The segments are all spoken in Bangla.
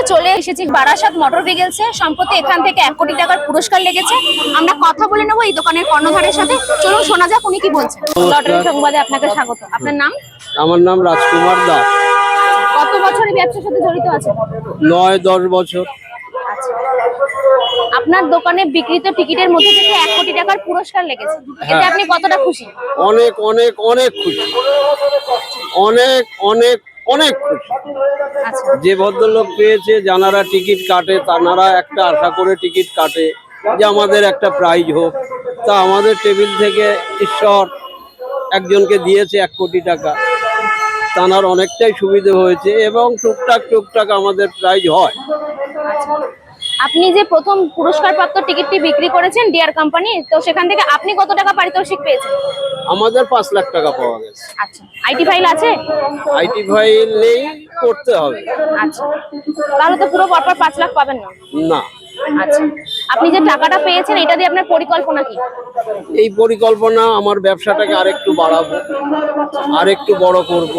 করে চলে এসেছি বারাসাত মোটর ভেহিকলসে। সম্প্রতি এখান থেকে 1 কোটি টাকার পুরস্কার লেগেছে। আমরা কথা বলে নেবো এই দোকানের কর্ণধারের সাথে। চলুন শোনা যাক উনি কি বলছেন। লটারি সংবাদে আপনাকে স্বাগত। আপনার নাম? আমার নাম রাজকুমার দাস। কত বছর এই ব্যবসার সাথে জড়িত আছেন? 9-10 বছর। আচ্ছা, আপনার দোকানে বিক্রিত টিকিটের মধ্যে থেকে 1 কোটি টাকার পুরস্কার লেগেছে, এতে আপনি কতটা খুশি? অনেক অনেক অনেক খুশি, অনেক অনেক অনেক খুশি। আচ্ছা, যে ভদ্রলোক পেয়েছে, যারা টিকিট কাটে তারা একটা আশা করে টিকিট কাটে যে আমাদের একটা প্রাইজ হোক। তা আমাদের টেবিল থেকে ঈশ্বর একজনকে দিয়েছে 1 কোটি টাকা, তার অনেকটাই সুবিধা হয়েছে এবং টুকটাক টুকটাক আমাদের প্রাইজ হয়। আচ্ছা, আপনি যে প্রথম পুরস্কারপ্রাপ্ত টিকিটটি বিক্রি করেছেন ডিয়ার কোম্পানি, তো সেখান থেকে আপনি কত টাকা পারিতোষিক পেয়েছেন? আমাদের 5 লাখ টাকা পাওয়া গেছে। আচ্ছা, আইটি ফাইল আছে? আইটি ফাইল নেই, করতে হবে। আচ্ছা, তাহলে তো পুরো পরপর 5 লাখ পাবেন না। না, আচ্ছা, আপনি যে টাকাটা পেয়েছেন এটা দিয়ে আপনার পরিকল্পনা কি? এই পরিকল্পনা আমার ব্যবসাটাকে আরেকটু বাড়াবো, আরেকটু বড় করব,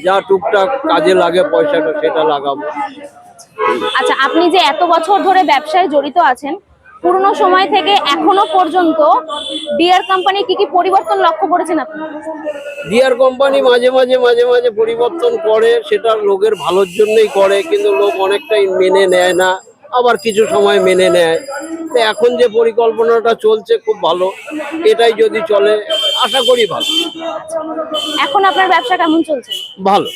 যা টুকটাক কাজে লাগে পয়সাটা সেটা লাগাবো। আচ্ছা, আপনি যে এত বছর ধরে ব্যবসায় জড়িত আছেন, পুরনো সময় থেকে এখনো পর্যন্ত ডিয়ার কোম্পানি কি কি পরিবর্তন লক্ষ্য করেছেন আপনি? ডিয়ার কোম্পানি মাঝে মাঝে পরিবর্তন করে, সেটা লোকের ভালোর জন্যই করে, কিন্তু লোক অনেকটাই মেনে নেয় না, আবার কিছু সময় মেনে নেয়। তো এখন যে পরিকল্পনাটা চলছে খুব ভালো, এটাই যদি চলে আশা করি ভালো। এখন আপনার ব্যবসা কেমন চলছে? ভালো।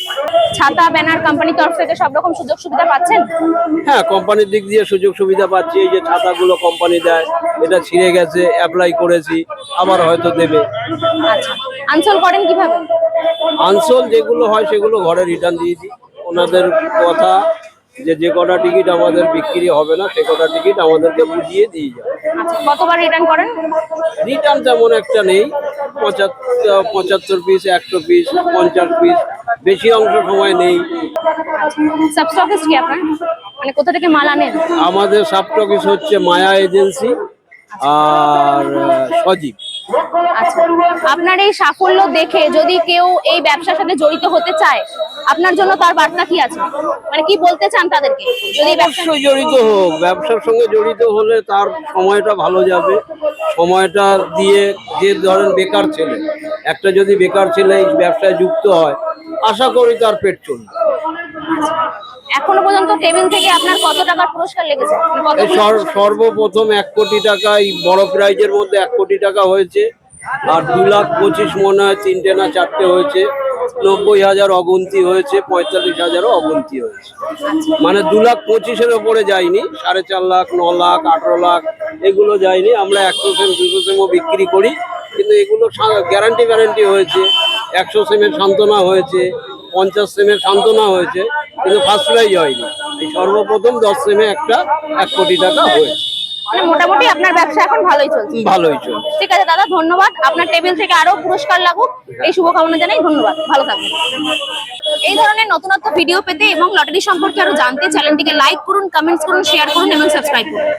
ছাতা ব্যানার কোম্পানির তরফ থেকে সব রকম সুযোগ সুবিধা পাচ্ছেন? হ্যাঁ, কোম্পানির দিক দিয়ে সুযোগ সুবিধা পাচ্ছি। এই যে ছাতাগুলো কোম্পানি দেয়, এটা ছিঁড়ে গেছে, অ্যাপ্লাই করেছি, আবার হয়তো দেবে। আচ্ছা, আনসোল করেন কিভাবে? আনসোল যেগুলো হয় সেগুলো ঘরে রিটার্ন দিয়েছি। ওনাদের কথা যে কটা টিকিট আমাদের বিক্রি হবে না, সে কটা টিকিট আমাদেরকে বুঝিয়ে দিয়ে যাবে। আচ্ছা, কতবার রিটার্ন করেন? রিটার্ন তেমন একটা নেই, 75 পিস, 100 পিস, 50 পিস, বেশি অংশ সময় নেই। সাবস্টকিস্ট কি আপনার? মানে কোথা থেকে মাল আনেন? আমাদের সাবস্টকিস হচ্ছে মায়া এজেন্সি আর সজীব। আচ্ছা, আপনার এই সাফল্য দেখে যদি কেউ এই ব্যবসার সাথে জড়িত হতে চায়, আপনার জন্য তার বার্তা কি আছে? মানে কি বলতে চান তাদেরকে? যদি অবশ্যই জড়িত হোক, ব্যবসার সঙ্গে জড়িত হলে তার সময়টা ভালো যাবে। সময়টা দিয়ে, যে ধরেন বেকার ছেলে, একটা যদি বেকার ছেলে এই ব্যবসায় যুক্ত হয়, আশা করি তার পেট চলবে। এখনো পর্যন্ত টেবিল থেকে আপনার কত টাকার পুরস্কার লেগেছে? সর্বপ্রথম 1 কোটি টাকা, এই বড় প্রাইজের মধ্যে 1 কোটি টাকা হয়েছে, আর 2,25,000 মনে হয় 3টে না 4টে হয়েছে, 90,000 অগুন্তি হয়েছে, 45,000 অগুন্তি হয়েছে। মানে 2,25,000-এর ওপরে যায়নি, 4.5 লাখ, 9 লাখ, 18 লাখ এগুলো যায়নি। আমরা 100 সেম 200 সেমও বিক্রি করি, কিন্তু এগুলো গ্যারান্টি হয়েছে। 100 সেমের সান্ত্বনা হয়েছে, 50 সেমের সান্ত্বনা হয়েছে, কিন্তু ফার্স্ট প্রাইজ হয়নি। এই সর্বপ্রথম 10 সেমে একটা 1 কোটি টাকা হয়েছে। মানে মোটামুটি আপনার ব্যবসা এখন ভালোই চলছে? ভালোই চলছে। ঠিক আছে দাদা, ধন্যবাদ। আপনার টেবিল থেকে আরো পুরস্কার লাগুক এই শুভকামনা জানাই। ধন্যবাদ, ভালো থাকবেন। এই ধরনের নতুনত্ব ভিডিও পেতে এবং লটারি সম্পর্কে আরো জানতে চ্যানেলটিকে লাইক করুন, কমেন্টস করুন, শেয়ার করুন এবং সাবস্ক্রাইব করুন।